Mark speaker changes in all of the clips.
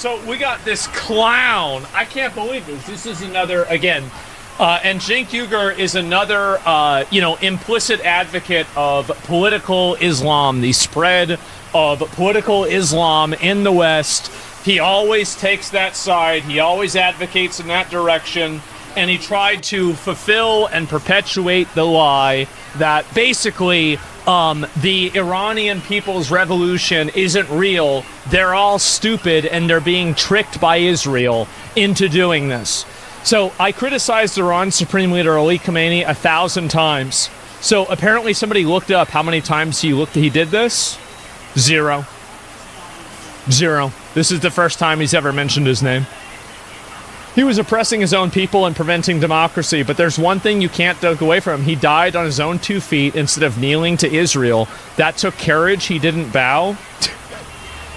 Speaker 1: So we got this clown. I can't believe this. This is another, again, and Cenk Uygur is another, implicit advocate of political Islam, the spread of political Islam in the West. He always takes that side. He always advocates in that direction. And he tried to fulfill and perpetuate the lie that basically the Iranian People's Revolution isn't real. They're all stupid and they're being tricked by Israel into doing this. So I criticized Iran's Supreme Leader Ali Khamenei 1,000 times. So apparently somebody looked up how many times he did this. Zero. This is the first time he's ever mentioned his name. He was oppressing his own people and preventing democracy, but there's one thing you can't take away from him. He died on his own 2 feet instead of kneeling to Israel. That took courage. He didn't bow.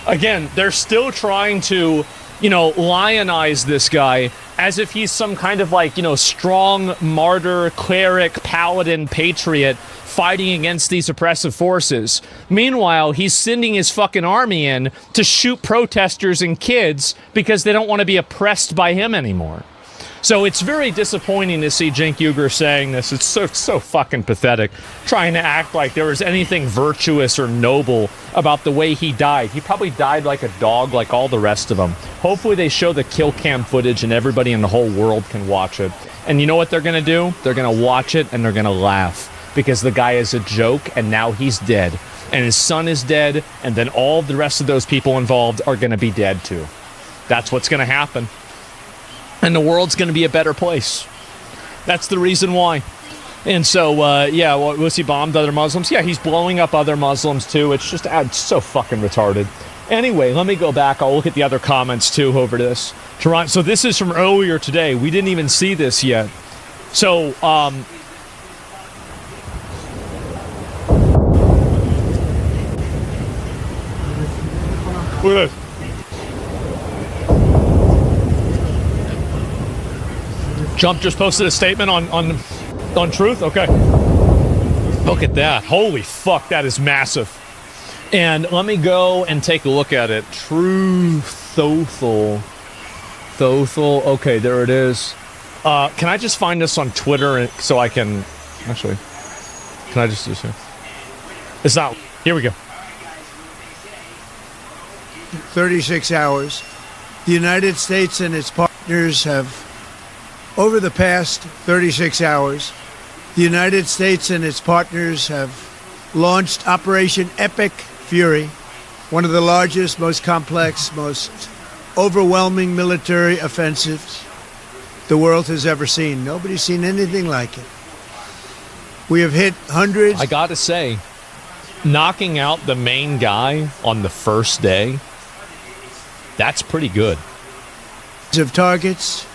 Speaker 1: Again, they're still trying to, lionize this guy as if he's some kind of strong martyr, cleric, paladin, patriot fighting against these oppressive forces. Meanwhile, he's sending his fucking army in to shoot protesters and kids because they don't want to be oppressed by him anymore. So it's very disappointing to see Cenk Uygur saying this. It's so fucking pathetic. Trying to act like there was anything virtuous or noble about the way he died. He probably died like a dog like all the rest of them. Hopefully they show the kill cam footage and everybody in the whole world can watch it. And you know what they're going to do? They're going to watch it and they're going to laugh. Because the guy is a joke and now he's dead. And his son is dead. And then all the rest of those people involved are going to be dead too. That's what's going to happen. And the world's going to be a better place. That's the reason why. And so, was he bombed other Muslims? Yeah, he's blowing up other Muslims too. It's just so fucking retarded. Anyway, let me go back. I'll look at the other comments too over this. So this is from earlier today. We didn't even see this yet. So, look at this. Trump just posted a statement on Truth? Okay. Look at that. Holy fuck, that is massive. And let me go and take a look at it. Truthful. Okay, there it is. Can I just find this on Twitter so I can... Actually, can I just do this? It's not... Here we go.
Speaker 2: 36 hours. The United States and its partners have, over the past 36 hours, the United States and its partners have launched Operation Epic Fury, one of the largest, most complex, most overwhelming military offensives the world has ever seen. Nobody's seen anything like it. We have hit hundreds.
Speaker 1: I gotta say, knocking out the main guy on the first day, that's pretty good.
Speaker 2: Of targets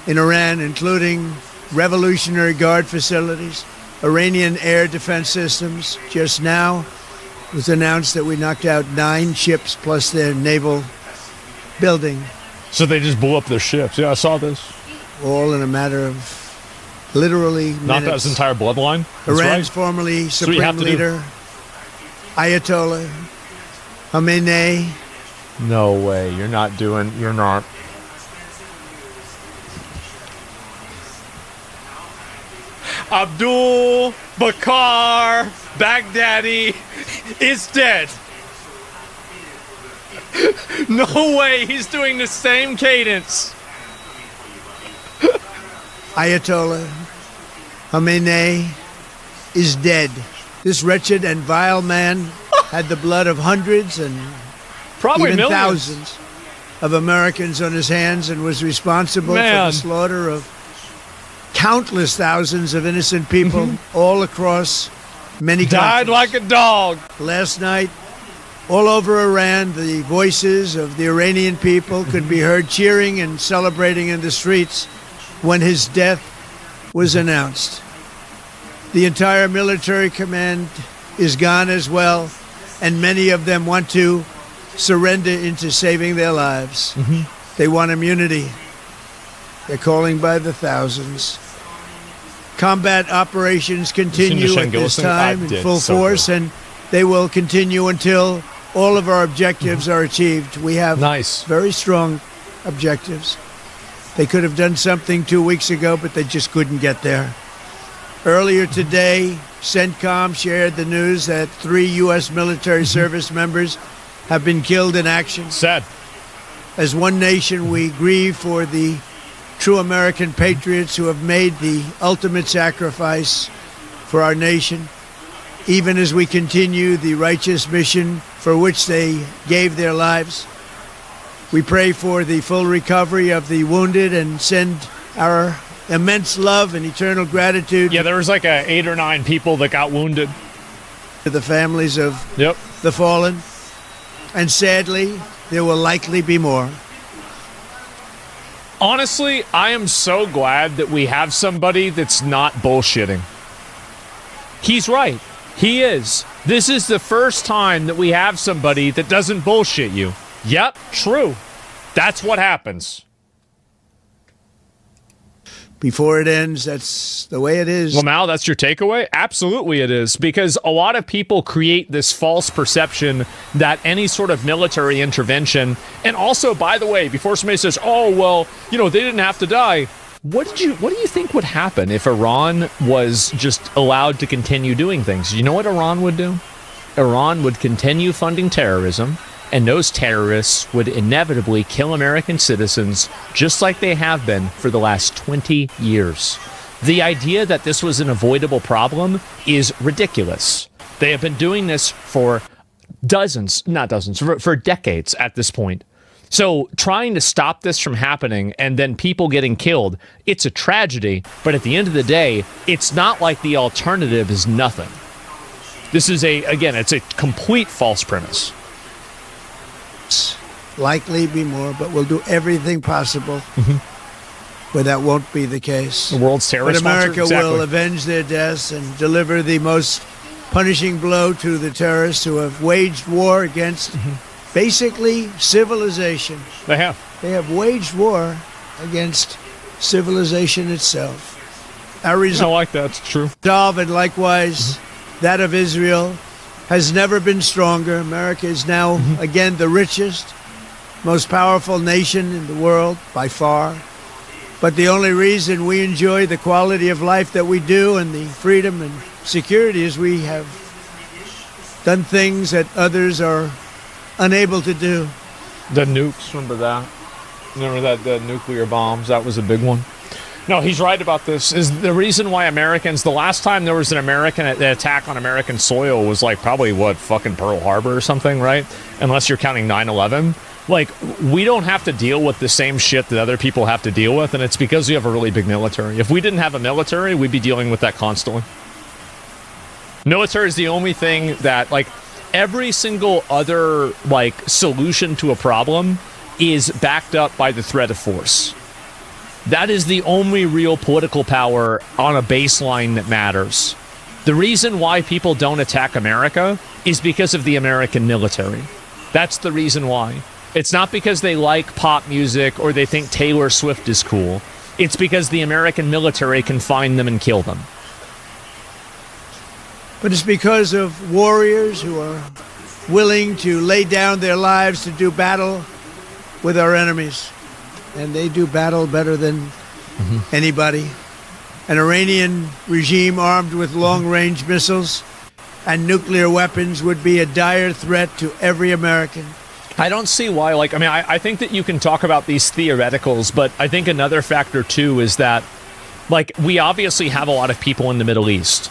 Speaker 2: in Iran, including Revolutionary Guard facilities, Iranian air defense systems. Just now it was announced that we knocked out 9 ships plus their naval building.
Speaker 1: So they just blew up their ships. Yeah, I saw this.
Speaker 2: All in a matter of literally minutes.
Speaker 1: Knocked out his entire bloodline? That's
Speaker 2: Iran's
Speaker 1: right.
Speaker 2: formerly supreme leader, Ayatollah Khamenei.
Speaker 1: No way. You're not. Abdul Bakr Baghdadi is dead. No way. He's doing the same cadence.
Speaker 2: Ayatollah Khamenei is dead. This wretched and vile man had the blood of hundreds and
Speaker 1: probably
Speaker 2: even
Speaker 1: millions.
Speaker 2: thousands of Americans on his hands and was responsible for the slaughter of countless thousands of innocent people all across many countries.
Speaker 1: Died like a dog.
Speaker 2: Last night, all over Iran, the voices of the Iranian people could be heard cheering and celebrating in the streets when his death was announced. The entire military command is gone as well, and many of them want to surrender into saving their lives. They want immunity. They're calling by the thousands. Combat operations continue at this time in full force, and they will continue until all of our objectives are achieved. We have
Speaker 1: Nice.
Speaker 2: very strong objectives. They could have done something 2 weeks ago, but they just couldn't get there. Earlier today, CENTCOM shared the news that 3 U.S. military service members have been killed in action.
Speaker 1: Sad.
Speaker 2: As one nation, we grieve for the true American patriots who have made the ultimate sacrifice for our nation, even as we continue the righteous mission for which they gave their lives. We pray for the full recovery of the wounded and send our immense love and eternal gratitude
Speaker 1: Yeah, there was like 8 or 9 people that got wounded.
Speaker 2: to the families of
Speaker 1: Yep.
Speaker 2: the fallen. And sadly, there will likely be more.
Speaker 1: Honestly, I am so glad that we have somebody that's not bullshitting. He's right. He is. This is the first time that we have somebody that doesn't bullshit you. Yep, true. That's what happens.
Speaker 2: Before it ends, that's the way it is.
Speaker 1: Well, Mal, that's your takeaway? Absolutely it is, because a lot of people create this false perception that any sort of military intervention, and also, by the way, before somebody says, oh, well, you know, they didn't have to die, what do you think would happen if Iran was just allowed to continue doing things? You know what Iran would do? Iran would continue funding terrorism, and those terrorists would inevitably kill American citizens just like they have been for the last 20 years. The idea that this was an avoidable problem is ridiculous. They have been doing this for for decades at this point. So trying to stop this from happening and then people getting killed, it's a tragedy. But at the end of the day, it's not like the alternative is nothing. This is it's a complete false premise.
Speaker 2: Likely be more, but we'll do everything possible where that won't be the case.
Speaker 1: The world's terrorist
Speaker 2: But America
Speaker 1: sponsor?
Speaker 2: will
Speaker 1: Exactly.
Speaker 2: avenge their deaths and deliver the most punishing blow to the terrorists who have waged war against basically civilization.
Speaker 1: They have.
Speaker 2: They have waged war against civilization itself. Our
Speaker 1: I like that. It's true.
Speaker 2: resolve, and likewise that of Israel, has never been stronger. America is now, again, the richest, most powerful nation in the world by far. But the only reason we enjoy the quality of life that we do and the freedom and security is we have done things that others are unable to do.
Speaker 1: The nukes, remember that? Remember that, the nuclear bombs? That was a big one. No, he's right about this. Is the reason why Americans, the last time there was an American attack on American soil was like probably fucking Pearl Harbor or something, right? Unless you're counting 9/11. Like, we don't have to deal with the same shit that other people have to deal with, and it's because we have a really big military. If we didn't have a military, we'd be dealing with that constantly. Military is the only thing that, like, every single other, like, solution to a problem is backed up by the threat of force. That is the only real political power on a baseline that matters. The reason why people don't attack America is because of the American military. That's the reason why. It's not because they like pop music or they think Taylor Swift is cool. It's because the American military can find them and kill them.
Speaker 2: But it's because of warriors who are willing to lay down their lives to do battle with our enemies. And they do battle better than anybody. An Iranian regime armed with long-range missiles and nuclear weapons would be a dire threat to every American.
Speaker 1: I don't see why, like, I mean, I think that you can talk about these theoreticals, but I think another factor, too, is that, like, we obviously have a lot of people in the Middle East.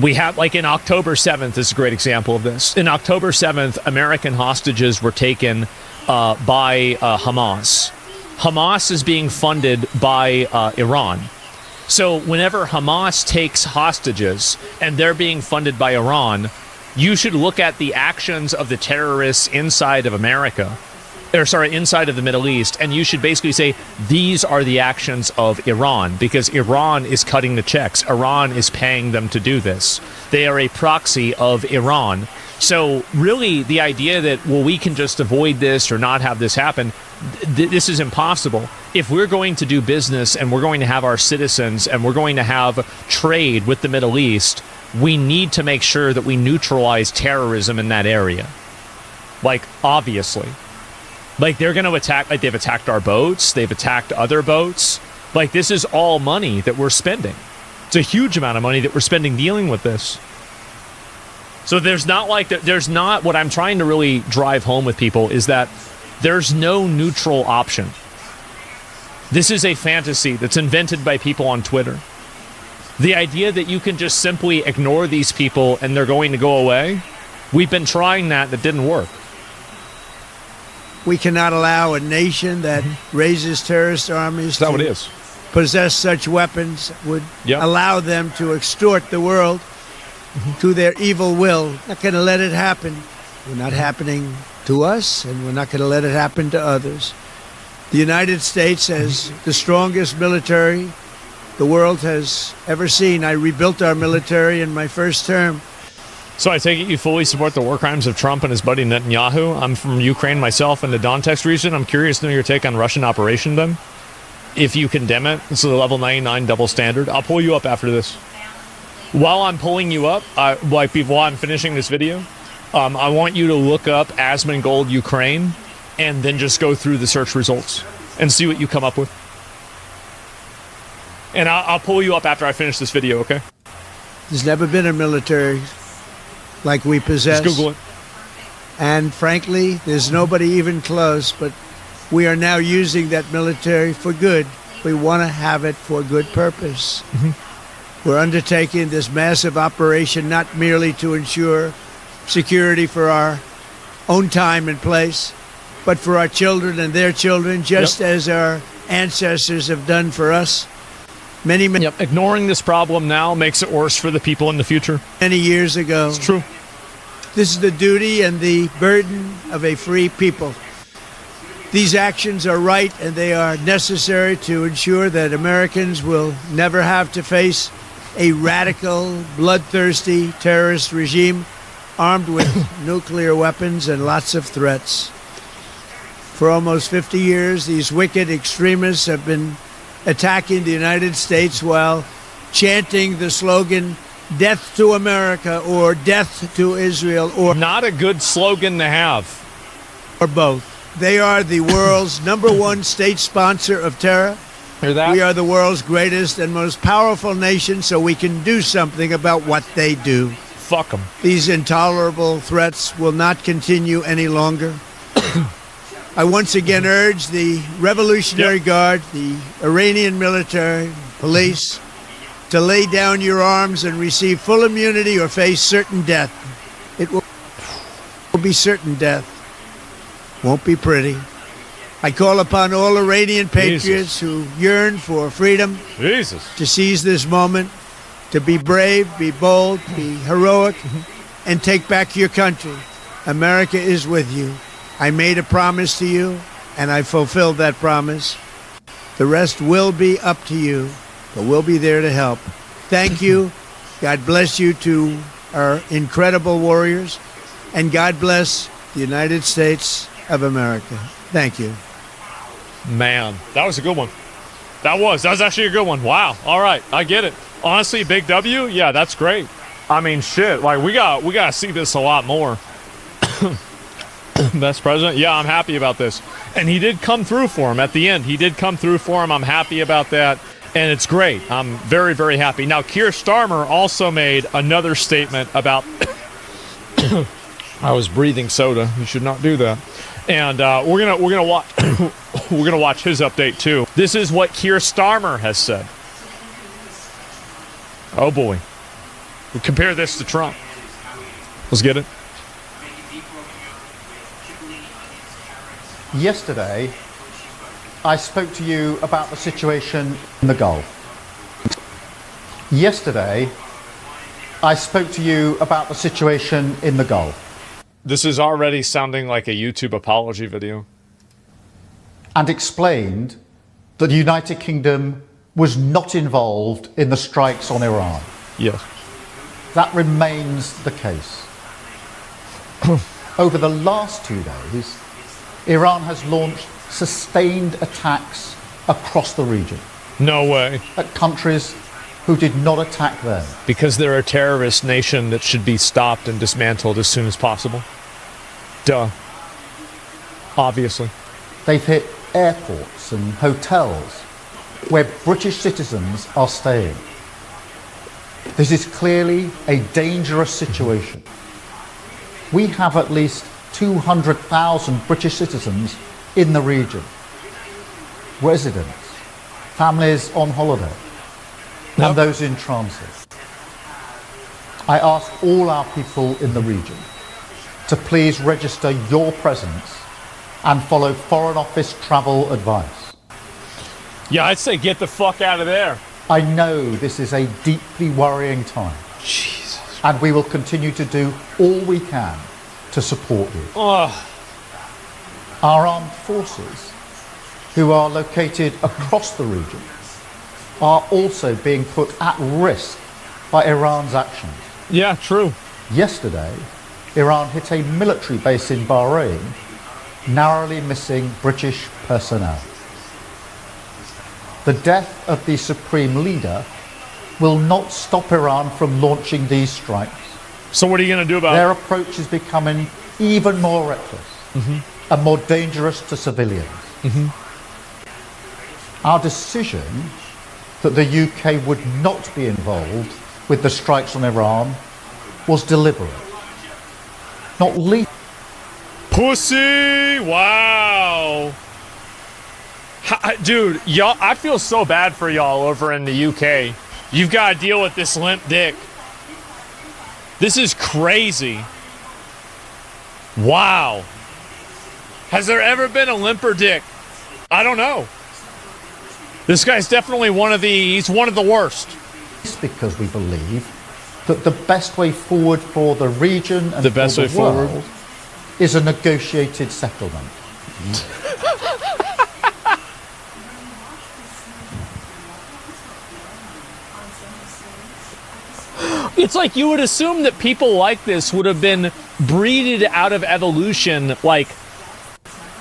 Speaker 1: We have, like, in October 7th is a great example of this. In October 7th, American hostages were taken by Hamas. Hamas is being funded by Iran. So whenever Hamas takes hostages and they're being funded by Iran, you should look at the actions of the terrorists inside of America, inside of the Middle East, and you should basically say, these are the actions of Iran, because Iran is cutting the checks. Iran is paying them to do this. They are a proxy of Iran. So really, the idea that, well, we can just avoid this or not have this happen, this is impossible. If we're going to do business and we're going to have our citizens and we're going to have trade with the Middle East, we need to make sure that we neutralize terrorism in that area. Like, obviously. Like, they're going to attack, like, they've attacked our boats, they've attacked other boats. Like, this is all money that we're spending. It's a huge amount of money that we're spending dealing with this. So there's not like, there's not, what I'm trying to really drive home with people is that there's no neutral option. This is a fantasy that's invented by people on Twitter. The idea that you can just simply ignore these people and they're going to go away, we've been trying that didn't work.
Speaker 2: We cannot allow a nation that raises terrorist armies
Speaker 1: That's what it is.
Speaker 2: Possess such weapons, would
Speaker 1: Yep.
Speaker 2: allow them to extort the world to their evil will. Not going to let it happen. We're not happening to us, and we're not going to let it happen to others. The United States has the strongest military the world has ever seen. I rebuilt our military in my first term.
Speaker 1: So I take it you fully support the war crimes of Trump and his buddy Netanyahu. I'm from Ukraine myself in the Donetsk region. I'm curious to know your take on Russian operation then. If you condemn it, it's a level 99 double standard. I'll pull you up after this. While I'm pulling you up, while I'm finishing this video, I want you to look up Asmongold Ukraine and then just go through the search results and see what you come up with. And I'll pull you up after I finish this video, okay?
Speaker 2: There's never been a military like we possess.
Speaker 1: Just Google it.
Speaker 2: And frankly, there's nobody even close, but we are now using that military for good. We want to have it for good purpose. We're undertaking this massive operation not merely to ensure security for our own time and place, but for our children and their children, just as our ancestors have done for us. Many
Speaker 1: Ignoring this problem now makes it worse for the people in the future.
Speaker 2: many years ago.
Speaker 1: It's true.
Speaker 2: This is the duty and the burden of a free people. These actions are right, and they are necessary to ensure that Americans will never have to face a radical, bloodthirsty terrorist regime armed with nuclear weapons and lots of threats. For almost 50 years, these wicked extremists have been attacking the United States while chanting the slogan, "Death to America," or "Death to Israel," or
Speaker 1: Not a good slogan to have.
Speaker 2: both. They are the world's number one state sponsor of terror.
Speaker 1: Hear that?
Speaker 2: We are the world's greatest and most powerful nation, so we can do something about what they do.
Speaker 1: Fuck them.
Speaker 2: These intolerable threats will not continue any longer. I once again urge the Revolutionary Guard, the Iranian military, police, to lay down your arms and receive full immunity or face certain death. It will be certain death. Won't be pretty. I call upon all Iranian patriots who yearn for freedom
Speaker 1: Jesus.
Speaker 2: to seize this moment, to be brave, be bold, be heroic, and take back your country. America is with you. I made a promise to you, and I fulfilled that promise. The rest will be up to you, but we'll be there to help. Thank you. God bless you to our incredible warriors, and God bless the United States of America. Thank you.
Speaker 1: Man, that was a good one. That was actually a good one. Wow. All right, I get it. Honestly, Big W, yeah, that's great. I mean, shit, like we got to see this a lot more. Best president? Yeah, I'm happy about this. And he did come through for him at the end. He did come through for him. I'm happy about that. And it's great. I'm very, very happy. Now, Keir Starmer also made another statement about... I was breathing soda. You should not do that. And we're gonna watch we're gonna watch his update too. This is what Keir Starmer has said. Oh boy. We compare this to Trump. Let's get it.
Speaker 3: Yesterday, I spoke to you about the situation in the Gulf. Yesterday, I spoke to you about the situation in the Gulf.
Speaker 1: This is already sounding like a YouTube apology video.
Speaker 3: And explained that the United Kingdom was not involved in the strikes on Iran.
Speaker 1: Yes.
Speaker 3: That remains the case. Over the last 2 days, Iran has launched sustained attacks across the region
Speaker 1: No way.
Speaker 3: at countries who did not attack them.
Speaker 1: Because they're a terrorist nation that should be stopped and dismantled as soon as possible. Duh. Obviously.
Speaker 3: They've hit airports and hotels where British citizens are staying. This is clearly a dangerous situation. We have at least 200,000 British citizens in the region. Residents, families on holiday, and those in transit. I ask all our people in the region to please register your presence and follow Foreign Office travel advice.
Speaker 1: Yeah, I'd say get the fuck out of there.
Speaker 3: I know this is a deeply worrying time.
Speaker 1: Jesus.
Speaker 3: And we will continue to do all we can to support you.
Speaker 1: Oh,
Speaker 3: Our armed forces, who are located across the region, are also being put at risk by Iran's actions.
Speaker 1: yeah, true.
Speaker 3: Yesterday, Iran hit a military base in Bahrain, narrowly missing British personnel. The death of the supreme leader will not stop Iran from launching these strikes.
Speaker 1: So what are you going to do about
Speaker 3: Their
Speaker 1: it?
Speaker 3: approach is becoming even more reckless and more dangerous to civilians. Our decision that the UK would not be involved with the strikes on Iran was deliberate. Not least
Speaker 1: Pussy! Wow. Dude, y'all, I feel so bad for y'all over in the UK. You've got to deal with this limp dick. This is crazy. Wow. Has there ever been a limper dick? I don't know. This guy's definitely he's one of the worst.
Speaker 3: because we believe that the best way forward for the region and
Speaker 1: The best
Speaker 3: for
Speaker 1: way
Speaker 3: the
Speaker 1: forward.
Speaker 3: world is a negotiated settlement.
Speaker 1: It's like you would assume that people like this would have been breeded out of evolution like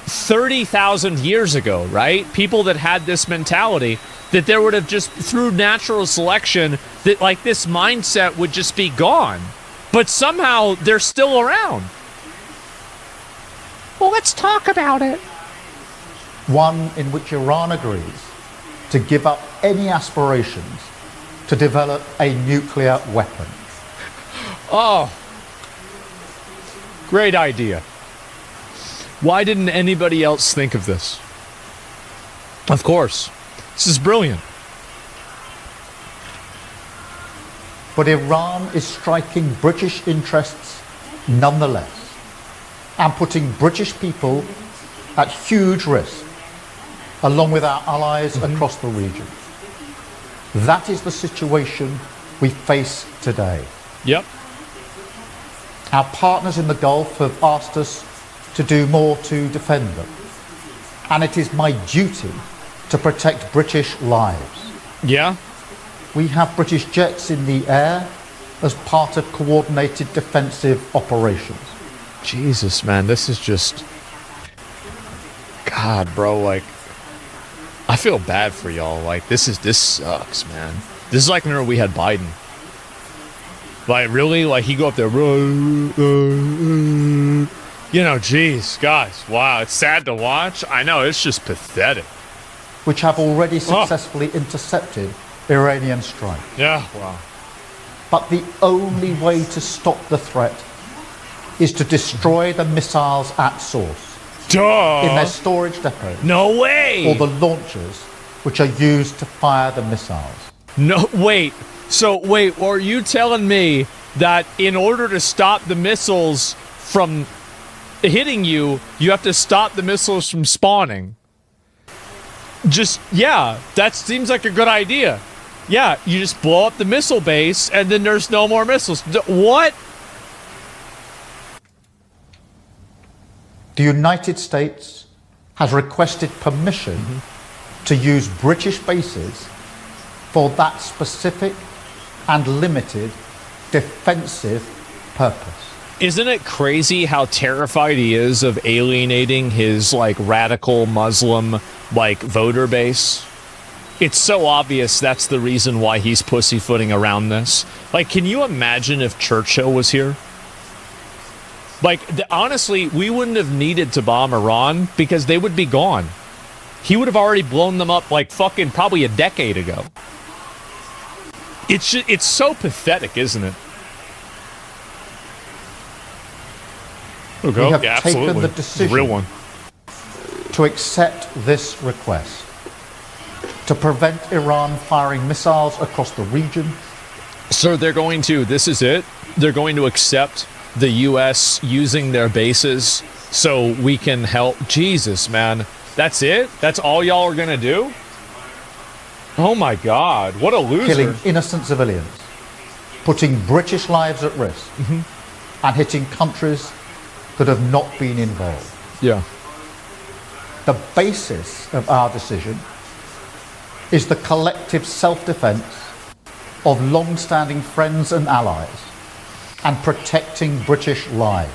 Speaker 1: 30,000 years ago, right? People that had this mentality, that there would have just, through natural selection, that like this mindset would just be gone. But somehow they're still around. Well, let's talk about it.
Speaker 3: One in which Iran agrees to give up any aspirations to develop a nuclear weapon.
Speaker 1: Oh, great idea. Why didn't anybody else think of this? Of course. This is brilliant.
Speaker 3: But Iran is striking British interests nonetheless, and putting British people at huge risk, along with our allies across the region. That is the situation we face today.
Speaker 1: Yep.
Speaker 3: Our partners in the Gulf have asked us to do more to defend them. And it is my duty to protect British lives.
Speaker 1: Yeah.
Speaker 3: We have British jets in the air as part of coordinated defensive operations.
Speaker 1: Jesus, man, this is just... God, bro, like... I feel bad for y'all. Like, this sucks, man. This is like whenever we had Biden. Like, really? Like, he go up there... You know, geez, guys, wow, it's sad to watch. I know, it's just pathetic.
Speaker 3: Which have already successfully intercepted Iranian strike.
Speaker 1: Yeah, wow.
Speaker 3: But the only way to stop the threat is to destroy the missiles at source,
Speaker 1: Duh!
Speaker 3: in their storage depot,
Speaker 1: No way!
Speaker 3: or the launchers which are used to fire the missiles.
Speaker 1: No, wait. So, wait, are you telling me that in order to stop the missiles from hitting you, you have to stop the missiles from spawning? Just, yeah, that seems like a good idea. Yeah, you just blow up the missile base, and then there's no more missiles. What?
Speaker 3: The United States has requested permission to use British bases for that specific and limited defensive purpose.
Speaker 1: Isn't it crazy how terrified he is of alienating his, like, radical Muslim, like, voter base? It's so obvious that's the reason why he's pussyfooting around this. Like, can you imagine if Churchill was here? Like, honestly, we wouldn't have needed to bomb Iran because they would be gone. He would have already blown them up like fucking probably a decade ago. It's so pathetic, isn't it?
Speaker 3: We have taken the decision
Speaker 1: Real one.
Speaker 3: to accept this request to prevent Iran firing missiles across the region.
Speaker 1: So they're going to, this is it, they're going to accept the U.S. using their bases so we can help. Jesus, man. That's it? That's all y'all are going to do? Oh my God, what a loser.
Speaker 3: Killing innocent civilians, putting British lives at risk, and hitting countries that have not been involved.
Speaker 1: Yeah.
Speaker 3: The basis of our decision is the collective self-defense of long-standing friends and allies and protecting British lives.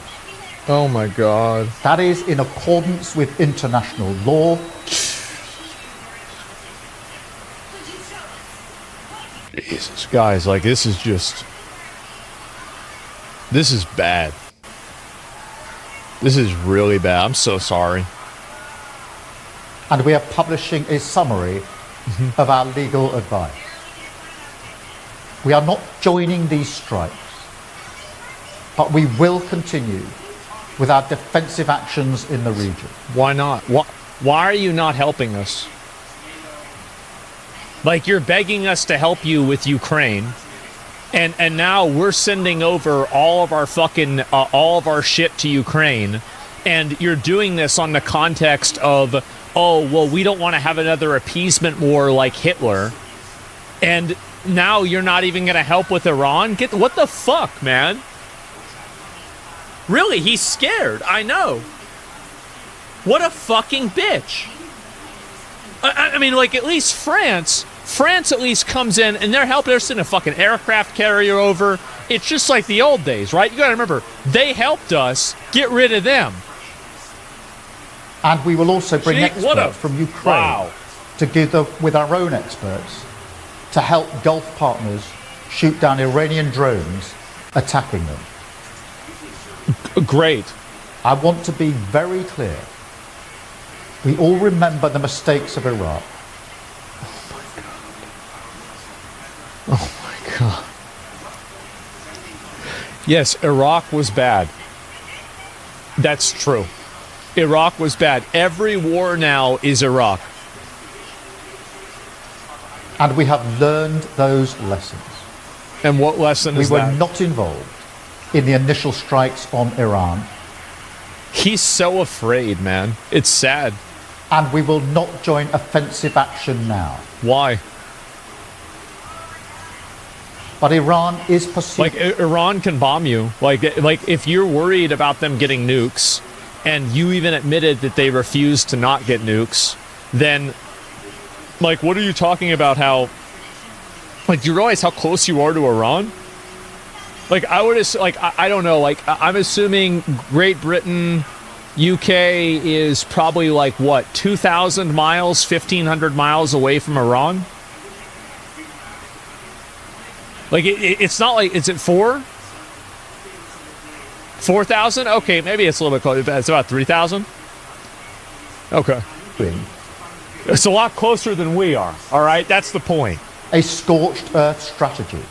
Speaker 1: Oh my God.
Speaker 3: That is in accordance with international law.
Speaker 1: Jesus, guys, like, this is bad. This is really bad. I'm so sorry.
Speaker 3: And we are publishing a summary of our legal advice. We are not joining these strikes, but we will continue with our defensive actions in the region.
Speaker 1: Why not? Why are you not helping us? Like, you're begging us to help you with Ukraine, and now we're sending over all of our fucking all of our shit to Ukraine, and you're doing this on the context of, oh, well, we don't want to have another appeasement war like Hitler, and now you're not even going to help with Iran? What the fuck, man? Really, he's scared. I know. What a fucking bitch. I mean, like, at least France at least comes in and they're helping. They're sending a fucking aircraft carrier over. It's just like the old days, right? You gotta remember, they helped us get rid of them.
Speaker 3: And we will also bring experts from Ukraine together with our own experts to help Gulf partners shoot down Iranian drones attacking them.
Speaker 1: Great.
Speaker 3: I want to be very clear. We all remember the mistakes of Iraq.
Speaker 1: Oh my God. Yes, Iraq was bad. That's true. Iraq was bad. Every war now is Iraq.
Speaker 3: And we have learned those lessons.
Speaker 1: And what lesson is that?
Speaker 3: We were not involved in the initial strikes on Iran.
Speaker 1: He's so afraid, man. It's sad.
Speaker 3: And we will not join offensive action now.
Speaker 1: Why?
Speaker 3: But Iran is pursuing...
Speaker 1: Like, Iran can bomb you. Like, if you're worried about them getting nukes, and you even admitted that they refused to not get nukes, then, like, what are you talking about? How, like, do you realize how close you are to Iran? Like, I don't know, like, I'm assuming Great Britain, UK is probably, like, what, 2,000 miles, 1,500 miles away from Iran? Like, it's not like, is it 4,000? Okay, maybe it's a little bit closer. It's about 3,000? Okay. It's a lot closer than we are, all right? That's the point.
Speaker 3: A scorched earth strategy.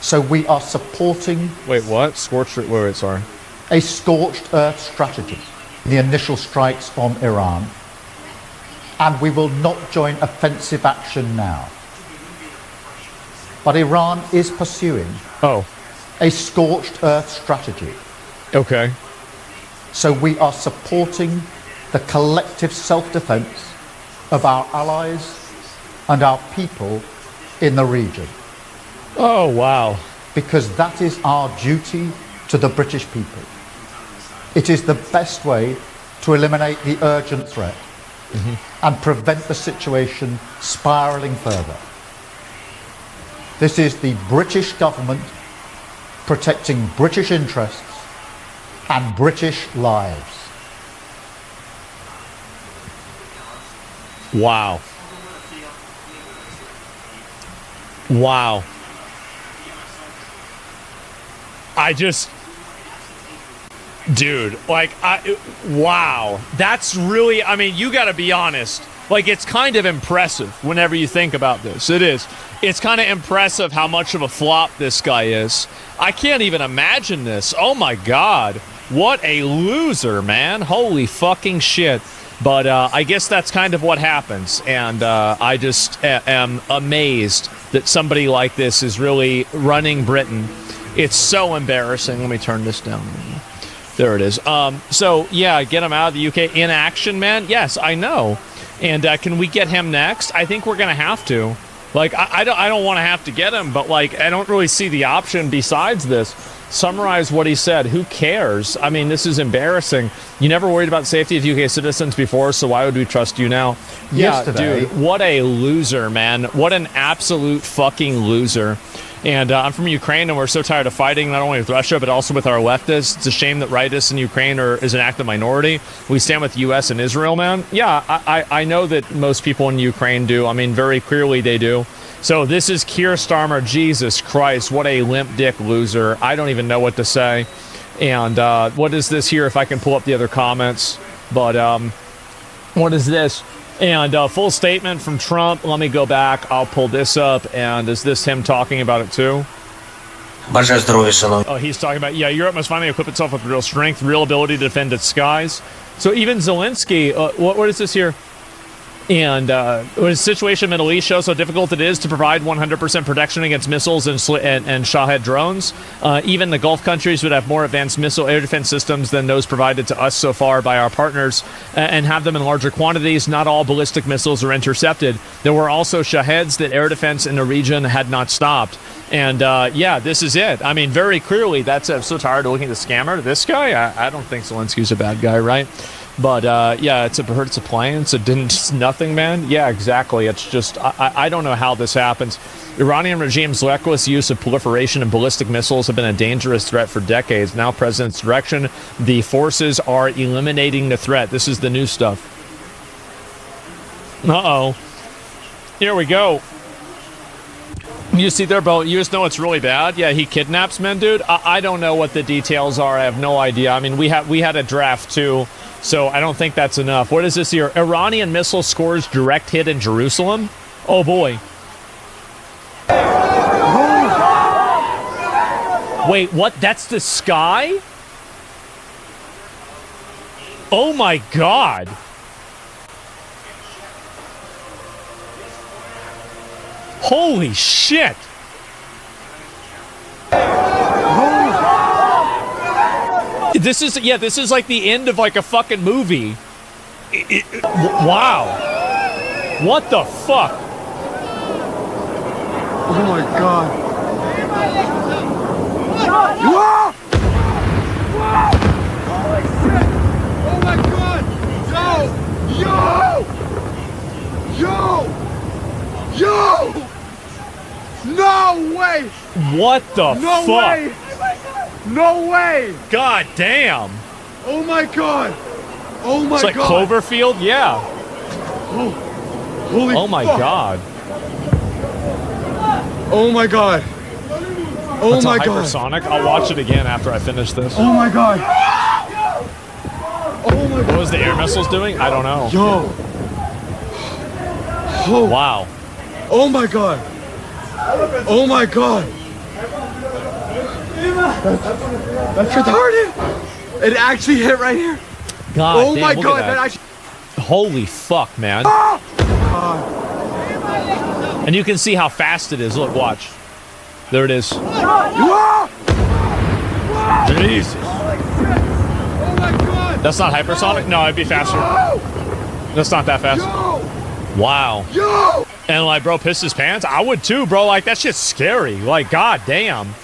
Speaker 3: So we are supporting...
Speaker 1: Wait, what? Scorched earth? Wait, sorry.
Speaker 3: A scorched earth strategy. The initial strikes on Iran. And we will not join offensive action now. But Iran is pursuing a scorched earth strategy.
Speaker 1: Okay.
Speaker 3: So we are supporting the collective self-defense of our allies and our people in the region.
Speaker 1: Oh, wow.
Speaker 3: Because that is our duty to the British people. It is the best way to eliminate the urgent threat and prevent the situation spiralling further. This is the British government protecting British interests and British lives.
Speaker 1: Wow. Wow. Dude, like, wow. That's really, I mean, you gotta be honest. Like, it's kind of impressive whenever you think about this. It is. It's kind of impressive how much of a flop this guy is. I can't even imagine this. Oh my God. What a loser, man. Holy fucking shit. But I guess that's kind of what happens. And I just am amazed that somebody like this is really running Britain. It's so embarrassing. Let me turn this down. There it is. So, yeah, get him out of the UK in action, man. Yes, I know. And can we get him next? I think we're going to have to. Like, I don't want to have to get him, but, like, I don't really see the option besides this. Summarize what he said. Who cares? I mean, this is embarrassing. You never worried about the safety of UK citizens before, so why would we trust you now?
Speaker 3: Yesterday,
Speaker 1: yeah, dude, what a loser, man. What an absolute fucking loser. And I'm from Ukraine, and we're so tired of fighting, not only with Russia, but also with our leftists. It's a shame that rightists in Ukraine is an active minority. We stand with the U.S. and Israel, man. Yeah, I know that most people in Ukraine do. I mean, very clearly they do. So this is Keir Starmer. Jesus Christ, what a limp dick loser. I don't even know what to say. And what is this here, if I can pull up the other comments? But what is this? And full statement from Trump. Let me go back. I'll pull this up. And is this him talking about it too? Oh, he's talking about, yeah, Europe must finally equip itself with real strength, real ability to defend its skies. So even Zelensky, what is this here? And the situation in the Middle East shows how difficult it is to provide 100% protection against missiles and Shahed drones. Even the Gulf countries would have more advanced missile air defense systems than those provided to us so far by our partners and have them in larger quantities. Not all ballistic missiles are intercepted. There were also Shaheds that air defense in the region had not stopped. And yeah, this is it. I mean, very clearly, that's I'm so tired of looking at the scammer. This guy, I don't think Zelensky's a bad guy, right? But yeah, it's a plane. It's nothing, man. Yeah, exactly. It's just I don't know how this happens. Iranian regime's reckless use of proliferation and ballistic missiles have been a dangerous threat for decades. Now, President's direction, the forces are eliminating the threat. This is the new stuff. Uh-oh. Here we go. You see their boat. You just know it's really bad. Yeah, he kidnaps men, dude. I don't know what the details are. I have no idea. I mean, we had a draft too, so I don't think that's enough. What is this here? Iranian missile scores direct hit in Jerusalem. Oh boy. Wait, what? That's the sky? Oh my God. Holy shit! This is like the end of like a fucking movie. Wow. What the fuck?
Speaker 4: Oh my God.
Speaker 5: Whoa! Holy shit! Oh my God! Yo! No way!
Speaker 1: What the fuck?
Speaker 5: Way! No way!
Speaker 1: God damn!
Speaker 5: Oh my God! Oh my God!
Speaker 1: It's like
Speaker 5: God.
Speaker 1: Cloverfield? Yeah.
Speaker 5: Oh, holy
Speaker 1: oh my
Speaker 5: fuck.
Speaker 1: God.
Speaker 5: Oh my God. Oh
Speaker 1: That's
Speaker 5: my
Speaker 1: a
Speaker 5: God.
Speaker 1: hypersonic. I'll watch it again after I finish this.
Speaker 5: Oh my God. Oh my God.
Speaker 1: What was the air missiles doing? I don't know.
Speaker 5: Yo. Oh.
Speaker 1: Wow.
Speaker 5: Oh my God. Oh my God. That's retarded. It actually hit right here.
Speaker 1: God
Speaker 5: oh
Speaker 1: damn,
Speaker 5: my
Speaker 1: look
Speaker 5: God.
Speaker 1: at that.
Speaker 5: Actually.
Speaker 1: Holy fuck, man.
Speaker 5: Oh.
Speaker 1: And you can see how fast it is. Look, watch. There it is.
Speaker 5: Whoa.
Speaker 1: Jesus.
Speaker 5: Oh my God.
Speaker 1: That's not hypersonic? No, it'd be faster. That's not that fast. Wow.
Speaker 5: Yo.
Speaker 1: And like, bro, pissed his pants? I would too, bro. Like, that shit's scary. Like, god damn.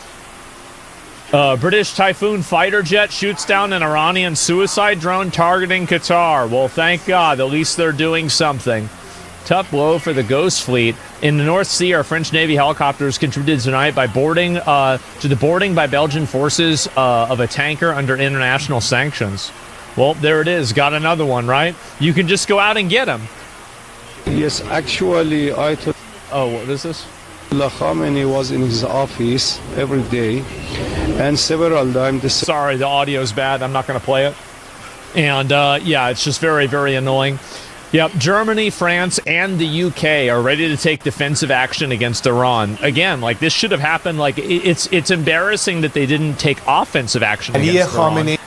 Speaker 1: British Typhoon fighter jet shoots down an Iranian suicide drone targeting Qatar. Well, thank God. At least they're doing something. Tough blow for the Ghost Fleet. In the North Sea, our French Navy helicopters contributed tonight by boarding by Belgian forces of a tanker under international sanctions. Well, there it is. Got another one, right? You can just go out and get them.
Speaker 4: Yes, actually, Ayatollah
Speaker 1: Oh, what is this?
Speaker 4: Khamenei was in his office every day and several times the
Speaker 1: Sorry, the audio's bad. I'm not going to play it. And yeah, it's just very, very annoying. Yep, Germany, France, and the UK are ready to take defensive action against Iran. Again, like this should have happened. Like it's embarrassing that they didn't take offensive action against Iran.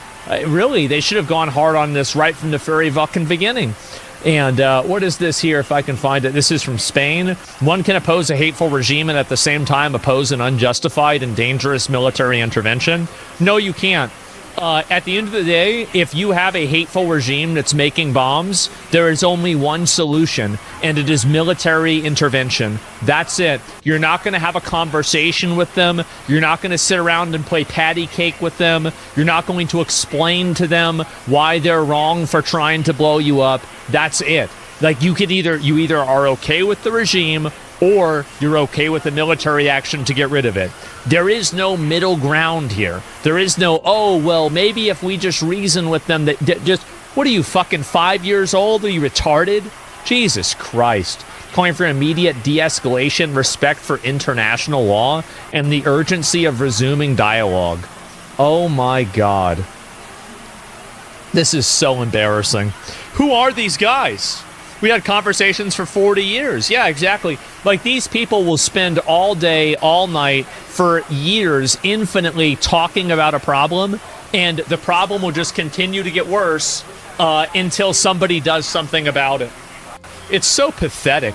Speaker 1: Really, they should have gone hard on this right from the very fucking beginning. And what is this here, if I can find it? This is from Spain. One can oppose a hateful regime and at the same time oppose an unjustified and dangerous military intervention. No, you can't. At the end of the day, if you have a hateful regime that's making bombs, there is only one solution, and it is military intervention. That's it. You're not going to have a conversation with them. You're not going to sit around and play patty cake with them. You're not going to explain to them why they're wrong for trying to blow you up. That's it. Like you either are okay with the regime or you're okay with the military action to get rid of it. There is no middle ground here. There is no, oh, well, maybe if we just reason with them that just, what are you, fucking 5 years old? Are you retarded? Jesus Christ. Calling for immediate de-escalation, respect for international law, and the urgency of resuming dialogue. Oh my God. This is so embarrassing. Who are these guys? We had conversations for 40 years. Yeah, exactly. Like, these people will spend all day, all night, for years, infinitely talking about a problem, and the problem will just continue to get worse until somebody does something about it. It's so pathetic.